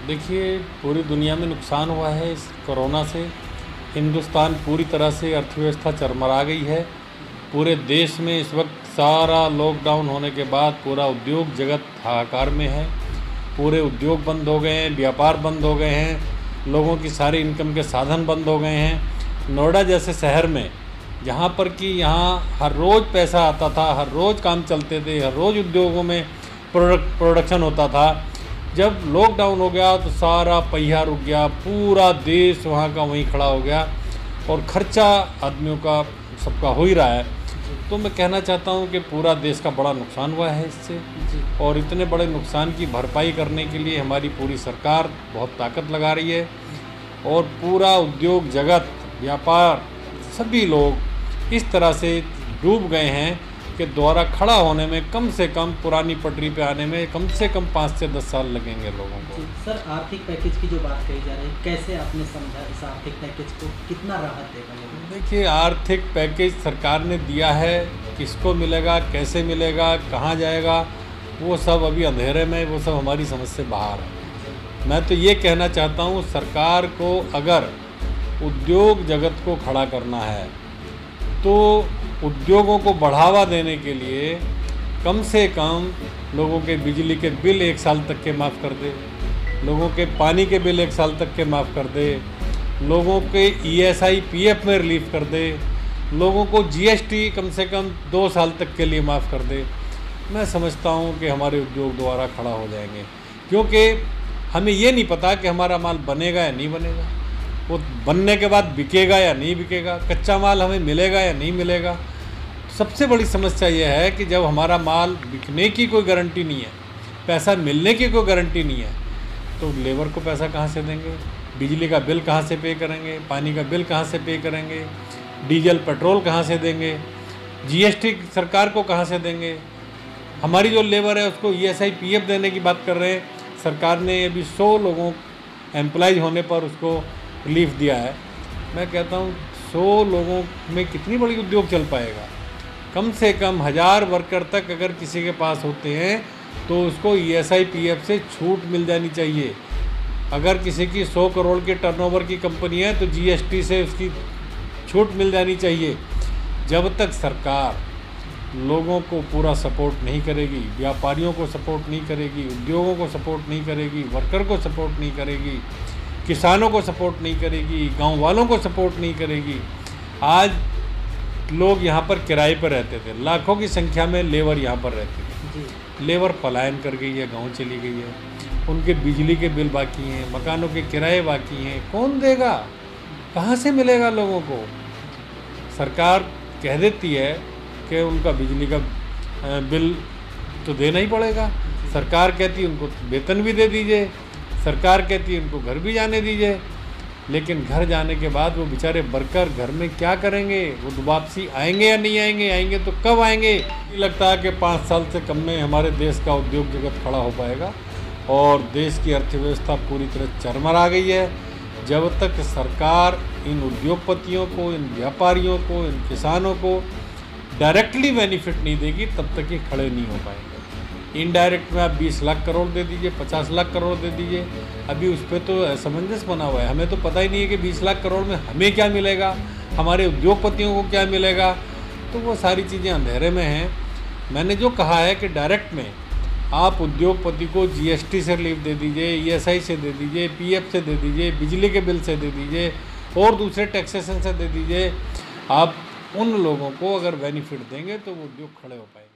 देखिए, पूरी दुनिया में नुकसान हुआ है इस कोरोना से। हिंदुस्तान पूरी तरह से अर्थव्यवस्था चरमरा गई है। पूरे देश में इस वक्त सारा लॉकडाउन होने के बाद पूरा उद्योग जगत हाहाकार में है। पूरे उद्योग बंद हो गए हैं, व्यापार बंद हो गए हैं, लोगों की सारी इनकम के साधन बंद हो गए हैं। नोएडा जैसे शहर में, जहाँ पर कि यहाँ हर रोज़ पैसा आता था, हर रोज़ काम चलते थे, हर रोज़ उद्योगों में प्रोडक्शन होता था, जब लॉकडाउन हो गया तो सारा पहिया रुक गया। पूरा देश वहाँ का वहीं खड़ा हो गया और खर्चा आदमियों का सबका हो ही रहा है। तो मैं कहना चाहता हूँ कि पूरा देश का बड़ा नुकसान हुआ है इससे, और इतने बड़े नुकसान की भरपाई करने के लिए हमारी पूरी सरकार बहुत ताकत लगा रही है। और पूरा उद्योग जगत, व्यापार, सभी लोग इस तरह से डूब गए हैं कि दोबारा खड़ा होने में कम से कम, पुरानी पटरी पे आने में कम से कम 5 से 10 साल लगेंगे लोगों को। सर, आर्थिक पैकेज की जो बात कही जा रही है, कैसे आपने समझा इस आर्थिक पैकेज को, कितना राहत देगा? देखिए, आर्थिक पैकेज सरकार ने दिया है, किसको मिलेगा, कैसे मिलेगा, कहाँ जाएगा, वो सब अभी अंधेरे में, वो सब हमारी समझ से बाहर है। मैं तो ये कहना चाहता हूँ, सरकार को अगर उद्योग जगत को खड़ा करना है तो उद्योगों को बढ़ावा देने के लिए कम से कम लोगों के बिजली के बिल 1 साल तक के माफ़ कर दे, लोगों के पानी के बिल 1 साल तक के माफ़ कर दे, लोगों के ESI PF में रिलीफ कर दे, लोगों को GST कम से कम 2 साल तक के लिए माफ़ कर दे। मैं समझता हूँ कि हमारे उद्योग दोबारा खड़ा हो जाएंगे, क्योंकि हमें ये नहीं पता कि हमारा माल बनेगा या नहीं बनेगा, वो बनने के बाद बिकेगा या नहीं बिकेगा, कच्चा माल हमें मिलेगा या नहीं मिलेगा। सबसे बड़ी समस्या यह है कि जब हमारा माल बिकने की कोई गारंटी नहीं है, पैसा मिलने की कोई गारंटी नहीं है, तो लेबर को पैसा कहाँ से देंगे, बिजली का बिल कहाँ से पे करेंगे, पानी का बिल कहाँ से पे करेंगे, डीजल पेट्रोल कहाँ से देंगे, GST सरकार को कहाँ से देंगे। हमारी जो लेबर है उसको ESI PF देने की बात कर रहे हैं। सरकार ने अभी 100 लोगों एम्प्लॉयज होने पर उसको रिलीफ दिया है। मैं कहता हूँ 100 लोगों में कितनी बड़ी उद्योग चल पाएगा। कम से कम 1000 वर्कर तक अगर किसी के पास होते हैं तो उसको ESI PF से छूट मिल जानी चाहिए। अगर किसी की 100 करोड़ के टर्नओवर की कंपनी है तो GST से उसकी छूट मिल जानी चाहिए। जब तक सरकार लोगों को पूरा सपोर्ट नहीं करेगी, व्यापारियों को सपोर्ट नहीं करेगी, उद्योगों को सपोर्ट नहीं करेगी, वर्कर को सपोर्ट नहीं करेगी, किसानों को सपोर्ट नहीं करेगी, गांव वालों को सपोर्ट नहीं करेगी। आज लोग यहाँ पर किराए पर रहते थे, लाखों की संख्या में लेबर यहाँ पर रहते थे। लेबर पलायन कर गई है, गांव चली गई है, उनके बिजली के बिल बाकी हैं, मकानों के किराए बाकी हैं, कौन देगा, कहाँ से मिलेगा लोगों को? सरकार कह देती है कि उनका बिजली का बिल तो देना ही पड़ेगा, सरकार कहती है उनको वेतन भी दे दीजिए, सरकार कहती है उनको घर भी जाने दीजिए, लेकिन घर जाने के बाद वो बेचारे वर्कर घर में क्या करेंगे? वो वापसी आएंगे या नहीं आएंगे? आएंगे तो कब आएंगे? लगता है कि 5 साल से कम में हमारे देश का उद्योग जगत खड़ा हो पाएगा और देश की अर्थव्यवस्था पूरी तरह चरमरा गई है। जब तक सरकार इन उद्योगपतियों को, इन व्यापारियों को, इन किसानों को डायरेक्टली बेनिफिट नहीं देगी, तब तक ये खड़े नहीं हो पाएंगे। इनडायरेक्ट में आप 20 लाख करोड़ दे दीजिए, 50 लाख करोड़ दे दीजिए, अभी उस पर तो असमंजस बना हुआ है। हमें तो पता ही नहीं है कि 20 लाख करोड़ में हमें क्या मिलेगा, हमारे उद्योगपतियों को क्या मिलेगा, तो वो सारी चीज़ें अंधेरे में हैं। मैंने जो कहा है कि डायरेक्ट में आप उद्योगपति को GST से रिलीफ दे दीजिए, ESI से दे दीजिए, PF से दे दीजिए, बिजली के बिल से दे दीजिए और दूसरे टैक्सेशन से दे दीजिए। आप उन लोगों को अगर बेनिफिट देंगे तो वो उद्योग खड़े हो पाएंगे।